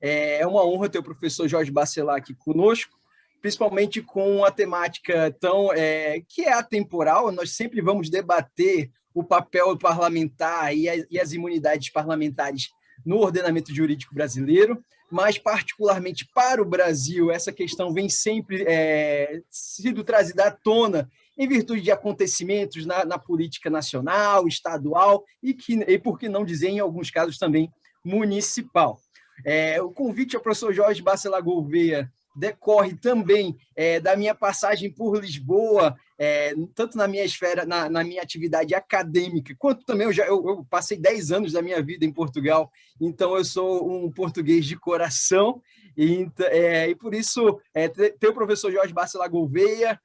É uma honra ter o professor Jorge Bacelar aqui conosco, principalmente com a temática que é atemporal. Nós sempre vamos debater o papel parlamentar e as imunidades parlamentares no ordenamento jurídico brasileiro, mas, particularmente para o Brasil, essa questão vem sempre sido trazida à tona em virtude de acontecimentos na política nacional, estadual e, por que não dizer, em alguns casos também, municipal. O convite ao professor Jorge Bacelar Gouveia decorre também da minha passagem por Lisboa, tanto na minha esfera, na minha atividade acadêmica, quanto também eu passei 10 anos da minha vida em Portugal, então eu sou um português de coração, e por isso ter o professor Jorge Bacelar Gouveia,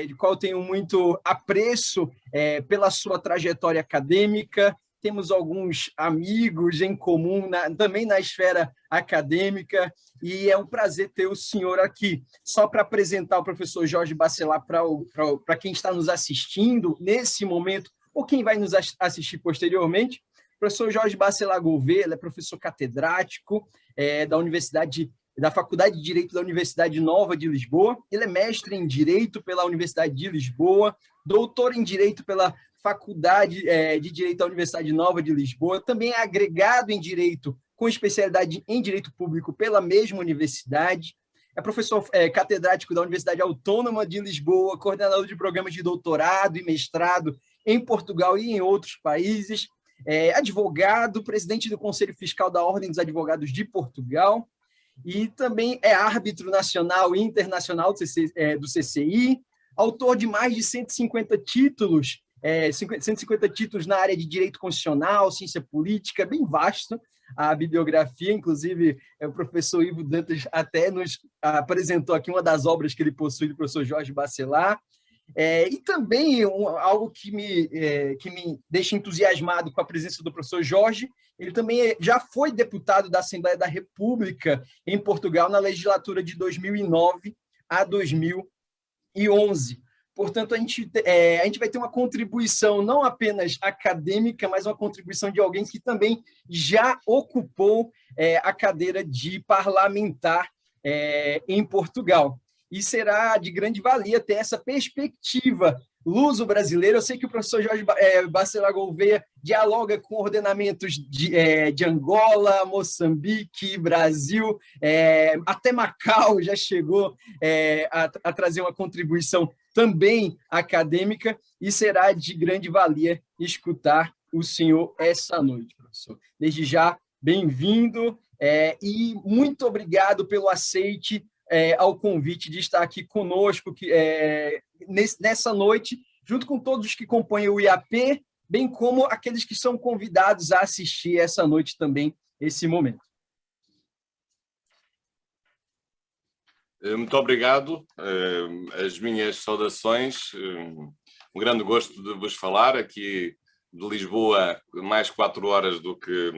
de qual eu tenho muito apreço pela sua trajetória acadêmica. Temos alguns amigos em comum também na esfera acadêmica, e é um prazer ter o senhor aqui. Só para apresentar o professor Jorge Bacelar para quem está nos assistindo nesse momento, ou quem vai nos assistir posteriormente, o professor Jorge Bacelar Gouveia é professor catedrático da Faculdade de Direito da Universidade Nova de Lisboa. Ele é mestre em Direito pela Universidade de Lisboa, doutor em Direito pela Faculdade de Direito da Universidade Nova de Lisboa, também é agregado em Direito, com especialidade em Direito Público pela mesma universidade, é professor catedrático da Universidade Autônoma de Lisboa, coordenador de programas de doutorado e mestrado em Portugal e em outros países, advogado, presidente do Conselho Fiscal da Ordem dos Advogados de Portugal, e também é árbitro nacional e internacional do CCI, autor de mais de 150 títulos, 150 títulos na área de direito constitucional, ciência política, bem vasto a bibliografia. Inclusive, o professor Ivo Dantas até nos apresentou aqui uma das obras que ele possui, do professor Jorge Bacelar. E também algo que me deixa entusiasmado com a presença do professor Jorge, ele também já foi deputado da Assembleia da República em Portugal na legislatura de 2009 a 2011. Portanto, a gente vai ter uma contribuição não apenas acadêmica, mas uma contribuição de alguém que também já ocupou a cadeira de parlamentar em Portugal. E será de grande valia ter essa perspectiva luso-brasileira. Eu sei que o professor Jorge Bacelar Gouveia dialoga com ordenamentos de Angola, Moçambique, Brasil, até Macau já chegou a trazer uma contribuição também acadêmica, e será de grande valia escutar o senhor essa noite, professor. Desde já, bem-vindo e muito obrigado pelo aceite ao convite de estar aqui conosco nessa noite, junto com todos os que compõem o IAP, bem como aqueles que são convidados a assistir essa noite também, esse momento. Muito obrigado. As minhas saudações. Um grande gosto de vos falar aqui de Lisboa, mais 4 horas do que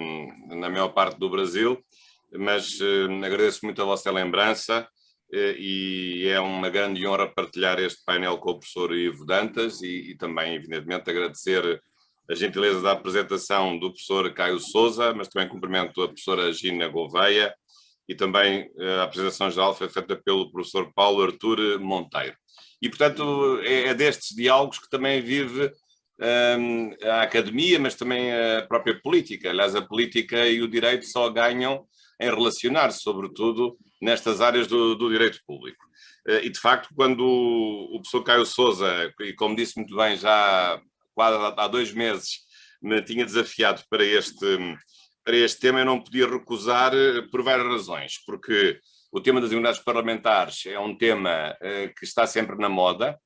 na maior parte do Brasil, mas agradeço muito a vossa lembrança e é uma grande honra partilhar este painel com o professor Ivo Dantas e também, evidentemente, agradecer a gentileza da apresentação do professor Caio Sousa, mas também cumprimento a professora Gina Gouveia e também a apresentação geral foi feita pelo professor Paulo Artur Monteiro. E, portanto, é destes diálogos que também vive a academia, mas também a própria política. Aliás, a política e o direito só ganham em relacionar-se, sobretudo, nestas áreas do direito público. E, de facto, quando o professor Caio Sousa, e como disse muito bem, já quase há 2 meses, me tinha desafiado para este tema, eu não podia recusar por várias razões, porque o tema das imunidades parlamentares é um tema que está sempre na moda,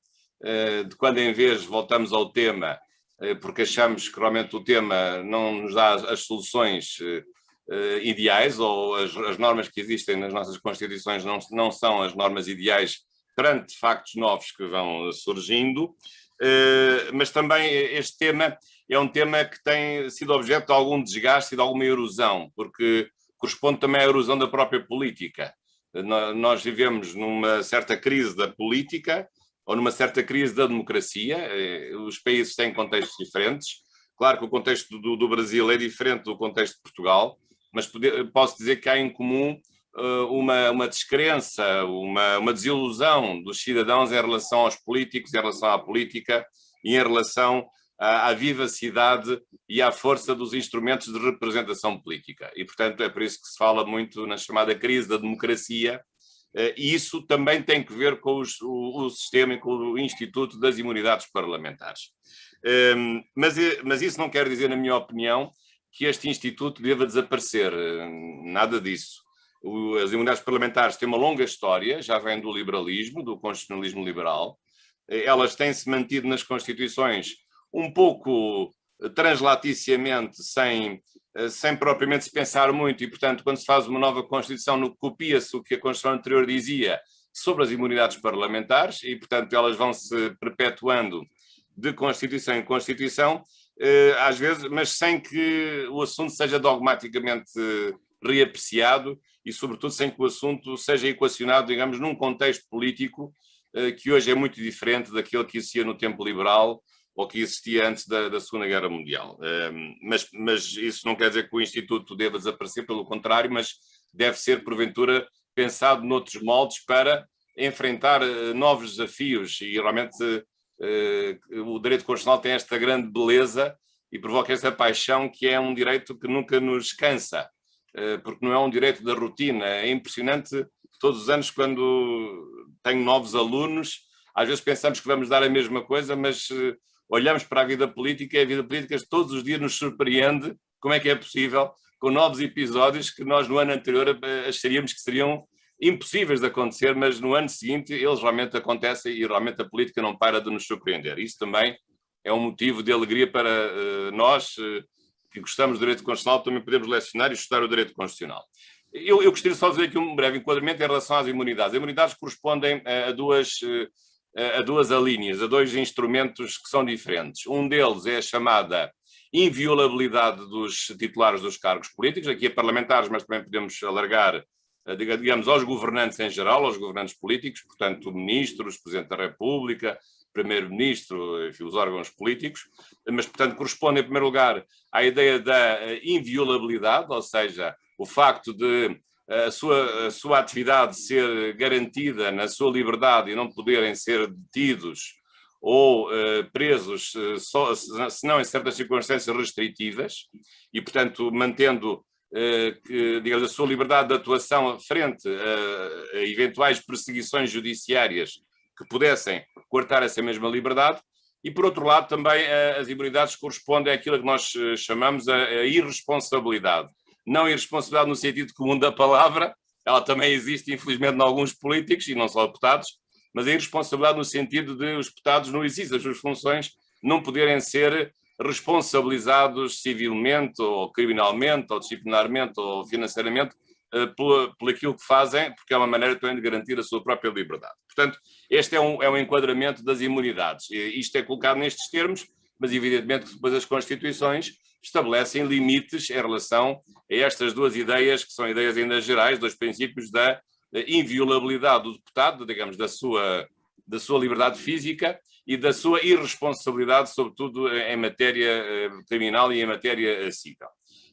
de quando em vez voltamos ao tema, porque achamos que realmente o tema não nos dá as soluções ideais, ou as normas que existem nas nossas constituições não são as normas ideais perante factos novos que vão surgindo, mas também este tema é um tema que tem sido objeto de algum desgaste e de alguma erosão, porque corresponde também à erosão da própria política. Nós vivemos numa certa crise da política ou numa certa crise da democracia. Os países têm contextos diferentes. Claro que o contexto do Brasil é diferente do contexto de Portugal. mas posso dizer que há em comum uma descrença, uma desilusão dos cidadãos em relação aos políticos, em relação à política e em relação à vivacidade e à força dos instrumentos de representação política. E, portanto, é por isso que se fala muito na chamada crise da democracia, e isso também tem que ver com o sistema e com o Instituto das Imunidades Parlamentares. Mas isso não quer dizer, na minha opinião, que este Instituto deva desaparecer. Nada disso. As imunidades parlamentares têm uma longa história, já vêm do liberalismo, do constitucionalismo liberal. Elas têm-se mantido nas Constituições um pouco translaticiamente, sem propriamente se pensar muito, e, portanto, quando se faz uma nova Constituição, copia-se o que a Constituição anterior dizia sobre as imunidades parlamentares, e, portanto, elas vão-se perpetuando de Constituição em Constituição, às vezes, mas sem que o assunto seja dogmaticamente reapreciado e, sobretudo, sem que o assunto seja equacionado, digamos, num contexto político que hoje é muito diferente daquele que existia no tempo liberal ou que existia antes da Segunda Guerra Mundial. Mas isso não quer dizer que o Instituto deva desaparecer, pelo contrário, mas deve ser, porventura, pensado noutros moldes para enfrentar novos desafios, e realmente o direito constitucional tem esta grande beleza e provoca esta paixão, que é um direito que nunca nos cansa, porque não é um direito da rotina. É impressionante, todos os anos, quando tenho novos alunos, às vezes pensamos que vamos dar a mesma coisa, mas olhamos para a vida política, e a vida política todos os dias nos surpreende. Como é que é possível, com novos episódios que nós no ano anterior acharíamos que seriam impossíveis de acontecer, mas no ano seguinte eles realmente acontecem e realmente a política não para de nos surpreender. Isso também é um motivo de alegria para nós que gostamos do direito constitucional, também podemos lecionar e estudar o direito constitucional. Eu gostaria só de fazer aqui um breve enquadramento em relação às imunidades. As imunidades correspondem a duas alíneas, a dois instrumentos que são diferentes. Um deles é a chamada inviolabilidade dos titulares dos cargos políticos, aqui a parlamentares, mas também podemos alargar, digamos, aos governantes em geral, aos governantes políticos, portanto, ministros, Presidente da República, Primeiro-Ministro, enfim, os órgãos políticos, mas, portanto, corresponde, em primeiro lugar, à ideia da inviolabilidade, ou seja, o facto de a sua atividade ser garantida na sua liberdade e não poderem ser detidos ou presos, senão em certas circunstâncias restritivas, e, portanto, mantendo digamos, a sua liberdade de atuação frente a eventuais perseguições judiciárias que pudessem coartar essa mesma liberdade. E, por outro lado, também as imunidades correspondem àquilo que nós chamamos a irresponsabilidade. Não irresponsabilidade no sentido comum da palavra, ela também existe, infelizmente, em alguns políticos, e não só deputados, mas a irresponsabilidade no sentido de os deputados, no exercício das suas funções, não poderem ser responsabilizados civilmente, ou criminalmente, ou disciplinarmente, ou financeiramente, por aquilo que fazem, porque é uma maneira também de garantir a sua própria liberdade. Portanto, este é um enquadramento das imunidades. Isto é colocado nestes termos, mas evidentemente que depois as Constituições estabelecem limites em relação a estas duas ideias, que são ideias ainda gerais, dois princípios da inviolabilidade do deputado, digamos, da sua liberdade física, e da sua irresponsabilidade, sobretudo em matéria criminal e em matéria civil.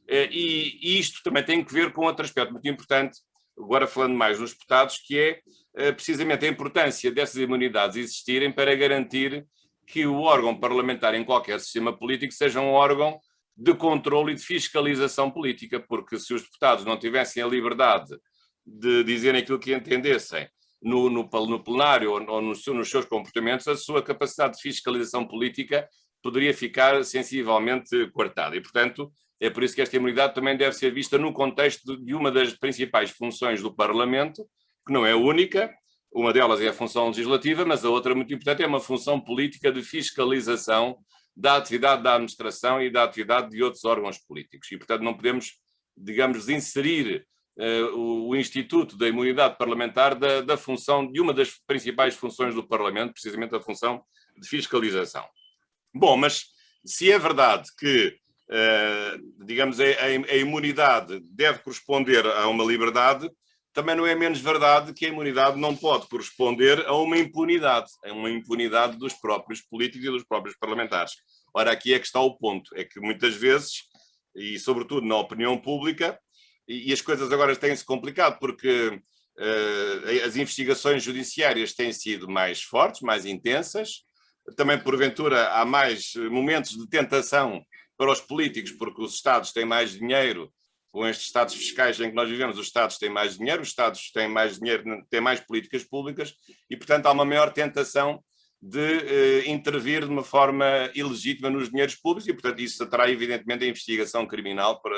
E isto também tem que ver com outro aspecto muito importante, agora falando mais nos deputados, que é precisamente a importância dessas imunidades existirem para garantir que o órgão parlamentar em qualquer sistema político seja um órgão de controle e de fiscalização política, porque se os deputados não tivessem a liberdade de dizerem aquilo que entendessem no plenário ou nos seus comportamentos, a sua capacidade de fiscalização política poderia ficar sensivelmente coartada. E, portanto, é por isso que esta imunidade também deve ser vista no contexto de uma das principais funções do Parlamento, que não é única. Uma delas é a função legislativa, mas a outra, muito importante, é uma função política de fiscalização da atividade da administração e da atividade de outros órgãos políticos. E, portanto, não podemos, digamos, inserir o Instituto da Imunidade Parlamentar da função, de uma das principais funções do Parlamento, precisamente a função de fiscalização. Bom, mas se é verdade que, digamos, a imunidade deve corresponder a uma liberdade, também não é menos verdade que a imunidade não pode corresponder a uma impunidade dos próprios políticos e dos próprios parlamentares. Ora, aqui é que está o ponto, é que muitas vezes, e sobretudo na opinião pública, e as coisas agora têm-se complicado, porque as investigações judiciárias têm sido mais fortes, mais intensas, também porventura há mais momentos de tentação para os políticos, porque os Estados têm mais dinheiro, com estes Estados fiscais em que nós vivemos, os Estados têm mais dinheiro, os Estados têm mais dinheiro, têm mais políticas públicas, e portanto há uma maior tentação de intervir de uma forma ilegítima nos dinheiros públicos, e portanto isso atrai evidentemente a investigação criminal para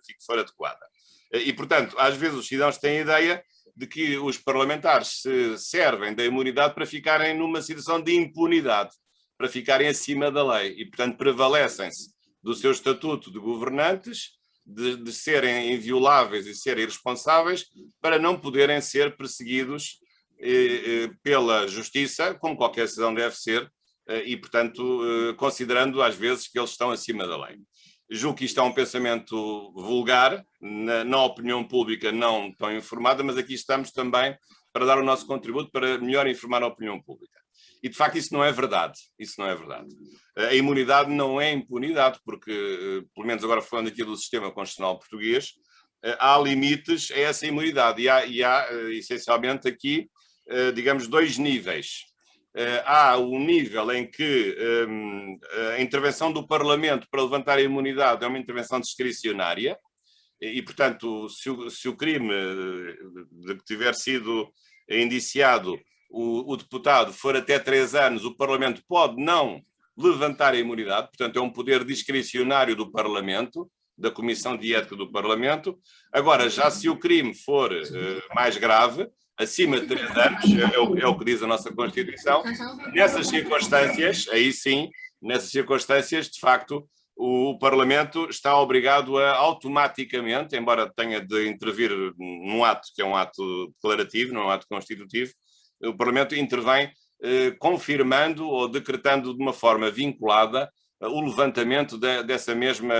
que for adequada. E portanto, às vezes os cidadãos têm a ideia de que os parlamentares se servem da imunidade para ficarem numa situação de impunidade, para ficarem acima da lei, e portanto prevalecem-se do seu estatuto de governantes, de serem invioláveis e serem irresponsáveis, para não poderem ser perseguidos pela justiça, como qualquer cidadão deve ser, e portanto considerando às vezes que eles estão acima da lei. Julgo que isto é um pensamento vulgar, na opinião pública não tão informada, mas aqui estamos também para dar o nosso contributo para melhor informar a opinião pública. E, de facto, isso não é verdade. Isso não é verdade. A imunidade não é impunidade, porque, pelo menos agora falando aqui do sistema constitucional português, há limites a essa imunidade. E há essencialmente, aqui, digamos, dois níveis. Há um nível em que a intervenção do Parlamento para levantar a imunidade é uma intervenção discricionária e, portanto, se o crime de que tiver sido indiciado o deputado for até 3 anos, o Parlamento pode não levantar a imunidade, portanto é um poder discricionário do Parlamento, da Comissão de Ética do Parlamento. Agora, já se o crime for mais grave, acima de 3 anos, é o que diz a nossa Constituição, nessas circunstâncias, aí sim, nessas circunstâncias, de facto, o Parlamento está obrigado a automaticamente, embora tenha de intervir num ato que é um ato declarativo, não é um ato constitutivo, o Parlamento intervém confirmando ou decretando de uma forma vinculada o levantamento dessa mesma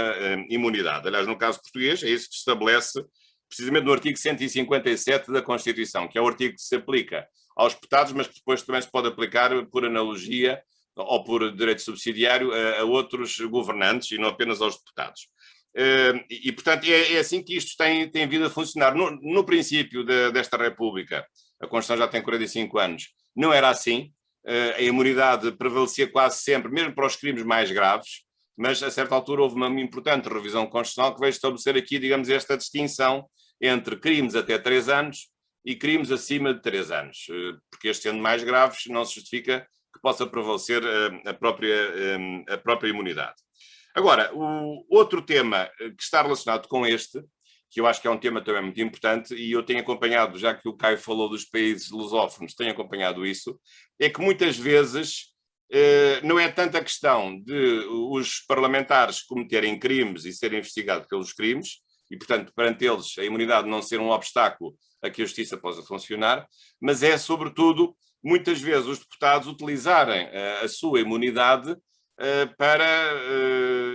imunidade. Aliás, no caso português, é isso que estabelece precisamente no artigo 157 da Constituição, que é o artigo que se aplica aos deputados, mas que depois também se pode aplicar por analogia ou por direito subsidiário a outros governantes e não apenas aos deputados. E portanto, é assim que isto tem vindo a funcionar. No princípio desta República, a Constituição já tem 45 anos, não era assim. A imunidade prevalecia quase sempre, mesmo para os crimes mais graves, mas a certa altura houve uma importante revisão constitucional que veio estabelecer aqui, digamos, esta distinção entre crimes até 3 anos e crimes acima de 3 anos, porque estes sendo mais graves não se justifica que possa prevalecer a própria imunidade. Agora, o outro tema que está relacionado com este, que eu acho que é um tema também muito importante, e eu tenho acompanhado, já que o Caio falou dos países lusófonos, tenho acompanhado isso, é que muitas vezes não é tanta questão de os parlamentares cometerem crimes e serem investigados pelos crimes, e, portanto, perante eles a imunidade não ser um obstáculo a que a justiça possa funcionar, mas é, sobretudo, muitas vezes os deputados utilizarem a sua imunidade para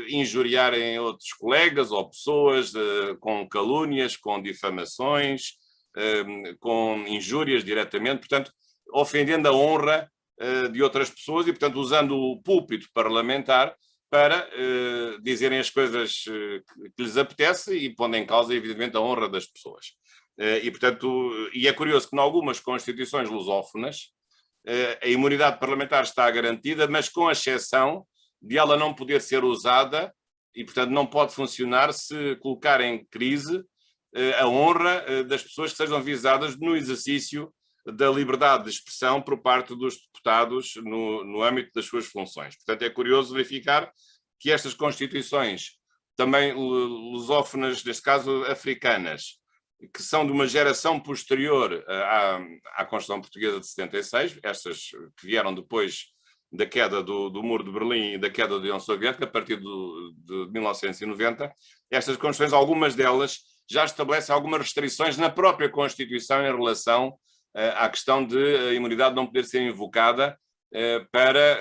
injuriarem outros colegas ou pessoas com calúnias, com difamações, com injúrias diretamente, portanto, ofendendo a honra de outras pessoas e, portanto, usando o púlpito parlamentar para dizerem as coisas que lhes apetece e pondo em causa, evidentemente, a honra das pessoas. E, portanto, e é curioso que em algumas constituições lusófonas a imunidade parlamentar está garantida, mas com a exceção de ela não poder ser usada e, portanto, não pode funcionar se colocar em crise a honra das pessoas que sejam visadas no exercício da liberdade de expressão por parte dos deputados no âmbito das suas funções. Portanto, é curioso verificar que estas constituições, também lusófonas, neste caso africanas, que são de uma geração posterior à Constituição Portuguesa de 76, estas que vieram depois da queda do Muro de Berlim e da queda da União Soviética, a partir de 1990, estas Constituições, algumas delas, já estabelecem algumas restrições na própria Constituição em relação à questão de a imunidade não poder ser invocada para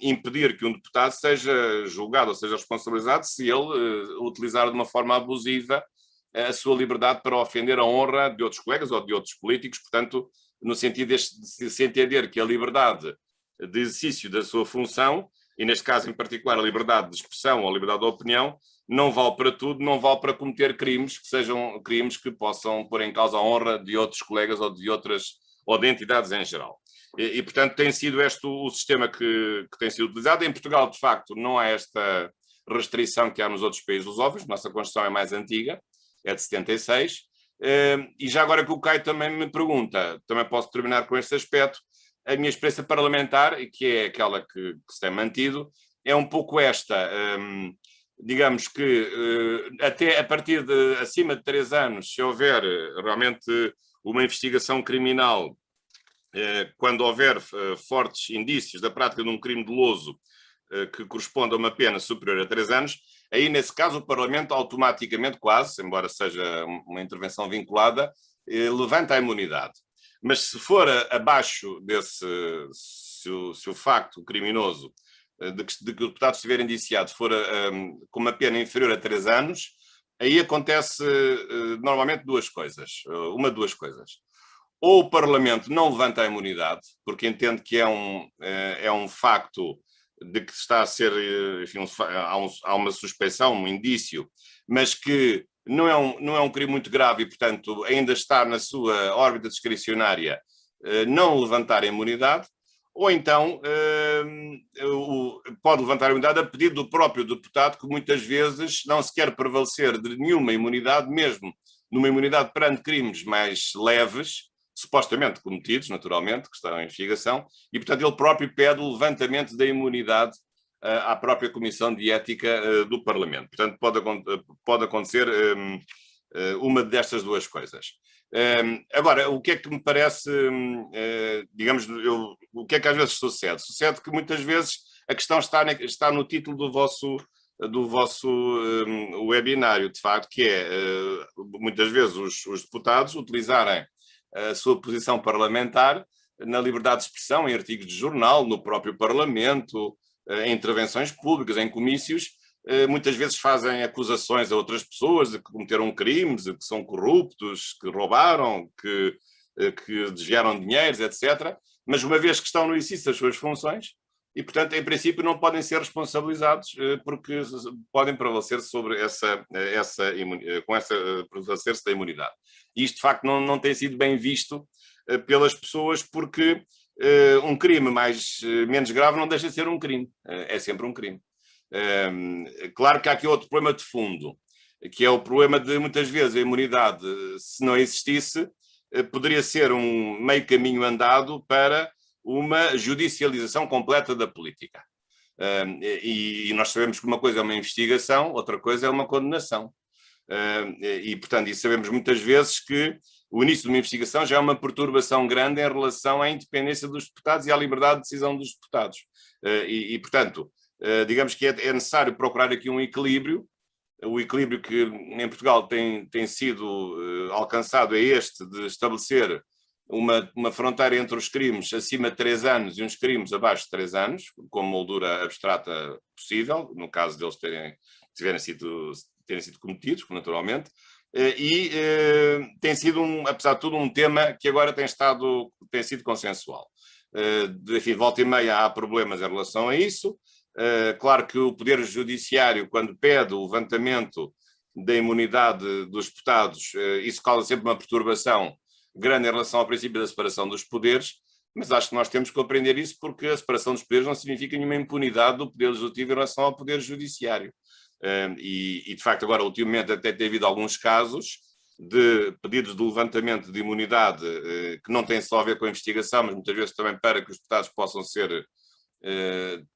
impedir que um deputado seja julgado ou seja responsabilizado se ele utilizar de uma forma abusiva a sua liberdade para ofender a honra de outros colegas ou de outros políticos, portanto, no sentido de se entender que a liberdade de exercício da sua função e neste caso em particular a liberdade de expressão ou a liberdade de opinião, não vale para tudo, não vale para cometer crimes que sejam crimes que possam pôr em causa a honra de outros colegas ou de entidades em geral. Portanto, tem sido este o sistema que tem sido utilizado. Em Portugal, de facto, não há esta restrição que há nos outros países lusófonos. Nossa Constituição é mais antiga, é de 76. E já agora que o Caio também me pergunta, também posso terminar com este aspecto, a minha experiência parlamentar, que é aquela que se tem mantido, é um pouco esta. Digamos que até a partir de acima de 3 anos, se houver realmente uma investigação criminal, quando houver fortes indícios da prática de um crime doloso que corresponde a uma pena superior a 3 anos, aí nesse caso o Parlamento automaticamente, quase, embora seja uma intervenção vinculada, levanta a imunidade. Mas se for abaixo desse, se o facto criminoso de que o deputado estiver indiciado for com uma pena inferior a 3 anos, aí acontece normalmente duas coisas. Ou o Parlamento não levanta a imunidade, porque entende que é um facto de que está a ser, enfim, há uma suspeição, um indício, mas que não é um crime muito grave e, portanto, ainda está na sua órbita discricionária não levantar a imunidade, ou então pode levantar a imunidade a pedido do próprio deputado, que muitas vezes não se quer prevalecer de nenhuma imunidade, mesmo numa imunidade perante crimes mais leves, supostamente cometidos, naturalmente, que estão em investigação, e, portanto, ele próprio pede o levantamento da imunidade à própria Comissão de Ética do Parlamento. Portanto, pode acontecer uma destas duas coisas. Agora, o que é que me parece, digamos, o que é que às vezes sucede? Sucede que muitas vezes a questão está no título do vosso webinário, de facto, que é, muitas vezes, os deputados utilizarem a sua posição parlamentar na liberdade de expressão, em artigos de jornal, no próprio Parlamento, em intervenções públicas, em comícios, muitas vezes fazem acusações a outras pessoas de que cometeram crimes, de que são corruptos, que roubaram, que desviaram dinheiros, etc. Mas uma vez que estão no exercício das suas funções, e, portanto, em princípio, não podem ser responsabilizados porque podem prevalecer sobre prevalecer-se da imunidade. E isto, de facto, não tem sido bem visto pelas pessoas porque um crime menos grave não deixa de ser um crime. É sempre um crime. Claro que há aqui outro problema de fundo, que é o problema de, muitas vezes, a imunidade, se não existisse, poderia ser um meio caminho andado para uma judicialização completa da política. E nós sabemos que uma coisa é uma investigação, outra coisa é uma condenação. E, portanto, e sabemos muitas vezes que o início de uma investigação já é uma perturbação grande em relação à independência dos deputados e à liberdade de decisão dos deputados. Portanto, digamos que é necessário procurar aqui um equilíbrio. O equilíbrio que em Portugal tem sido alcançado é este, de estabelecer uma fronteira entre os crimes acima de 3 anos e uns crimes abaixo de 3 anos, com moldura abstrata possível, no caso deles terem sido cometidos, naturalmente, e tem sido, apesar de tudo, um tema que agora tem sido consensual. Enfim, volta e meia há problemas em relação a isso. Claro que o Poder Judiciário, quando pede o levantamento da imunidade dos deputados, isso causa sempre uma perturbação grande em relação ao princípio da separação dos poderes, mas acho que nós temos que compreender isso porque a separação dos poderes não significa nenhuma impunidade do Poder Legislativo em relação ao Poder Judiciário. De facto, agora, ultimamente, até tem havido alguns casos de pedidos de levantamento de imunidade que não têm só a ver com a investigação, mas muitas vezes também para que os deputados possam ser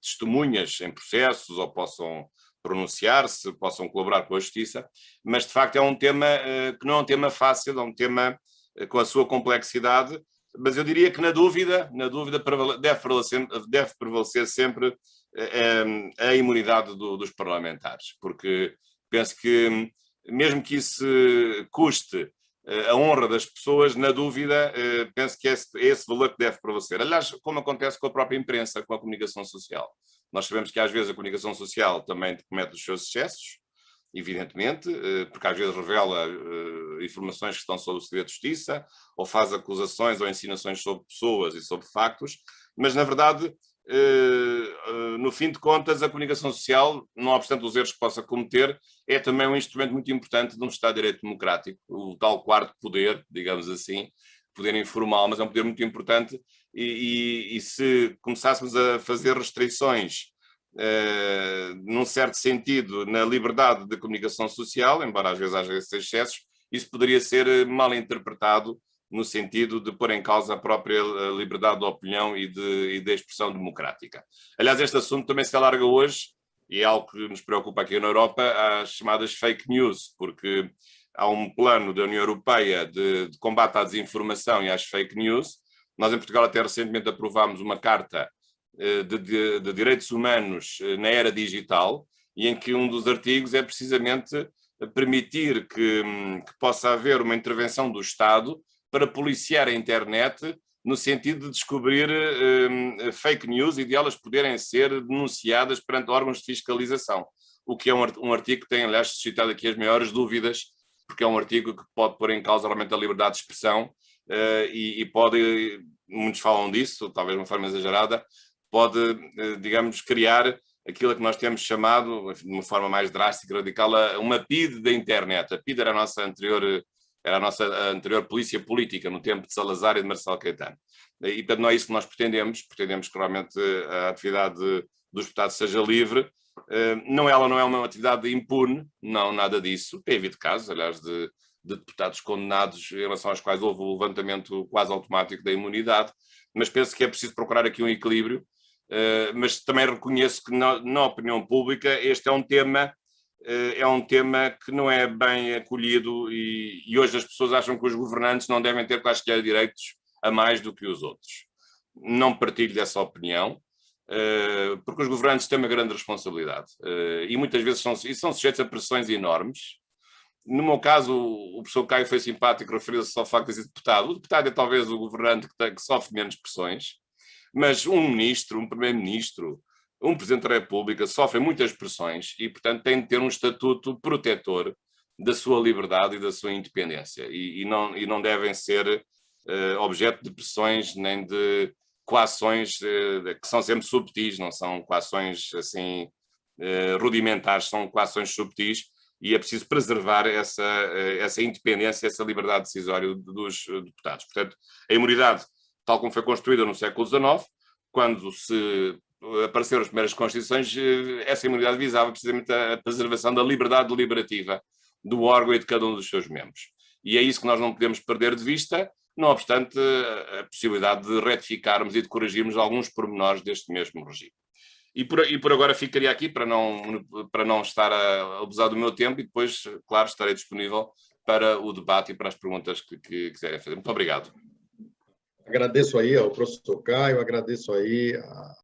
testemunhas em processos ou possam pronunciar-se, possam colaborar com a justiça, mas de facto é um tema que não é um tema fácil, é um tema com a sua complexidade, mas eu diria que na dúvida deve prevalecer sempre a imunidade dos parlamentares, porque penso que mesmo que isso custe a honra das pessoas, na dúvida, penso que é esse valor que deve prevalecer. Aliás, como acontece com a própria imprensa, com a comunicação social. Nós sabemos que às vezes a comunicação social também comete os seus excessos, evidentemente, porque às vezes revela informações que estão sob o segredo de justiça, ou faz acusações ou insinuações sobre pessoas e sobre factos, mas na verdade no fim de contas, a comunicação social, não obstante os erros que possa cometer, é também um instrumento muito importante de um Estado de Direito democrático, o tal quarto poder, digamos assim, poder informal, mas é um poder muito importante, e se começássemos a fazer restrições, num certo sentido, na liberdade de comunicação social, embora às vezes haja esses excessos, isso poderia ser mal interpretado no sentido de pôr em causa a própria liberdade de opinião e de expressão democrática. Aliás, este assunto também se alarga hoje, e é algo que nos preocupa aqui na Europa, às chamadas fake news, porque há um plano da União Europeia de combate à desinformação e às fake news. Nós, em Portugal, até recentemente aprovámos uma carta de direitos humanos na era digital, e em que um dos artigos é precisamente permitir que possa haver uma intervenção do Estado para policiar a internet no sentido de descobrir fake news e de elas poderem ser denunciadas perante órgãos de fiscalização, o que é um artigo que tem, aliás, suscitado aqui as maiores dúvidas, porque é um artigo que pode pôr em causa realmente a liberdade de expressão e pode, muitos falam disso, talvez de uma forma exagerada, pode, digamos, criar aquilo que nós temos chamado, de uma forma mais drástica e radical, uma PIDE da internet. A PIDE era a nossa anterior polícia política, no tempo de Salazar e de Marcelo Caetano. E, portanto, não é isso que nós pretendemos que realmente a atividade dos deputados seja livre. Ela não é uma atividade impune, não, nada disso. Tem havido casos, aliás, de deputados condenados em relação aos quais houve o levantamento quase automático da imunidade, mas penso que é preciso procurar aqui um equilíbrio, mas também reconheço que na opinião pública este é um tema que não é bem acolhido e hoje as pessoas acham que os governantes não devem ter quaisquer direitos a mais do que os outros. Não partilho dessa opinião, porque os governantes têm uma grande responsabilidade e muitas vezes são sujeitos a pressões enormes. No meu caso, o professor Caio foi simpático, referiu-se ao facto de ser deputado. O deputado é talvez o governante que sofre menos pressões, mas um ministro, um primeiro-ministro, um Presidente da República sofrem muitas pressões e, portanto, tem de ter um estatuto protetor da sua liberdade e da sua independência e não devem ser objeto de pressões nem de coações que são sempre subtis, não são coações assim rudimentares, são coações subtis e é preciso preservar essa independência, essa liberdade decisória dos deputados. Portanto, a imunidade, tal como foi construída no século XIX, quando se apareceram as primeiras constituições, essa imunidade visava precisamente a preservação da liberdade deliberativa do órgão e de cada um dos seus membros. E é isso que nós não podemos perder de vista, não obstante a possibilidade de retificarmos e de corrigirmos alguns pormenores deste mesmo regime. E por agora ficaria aqui para não estar a abusar do meu tempo e depois, claro, estarei disponível para o debate e para as perguntas que quiserem fazer. Muito obrigado. Agradeço aí ao professor Caio, agradeço aí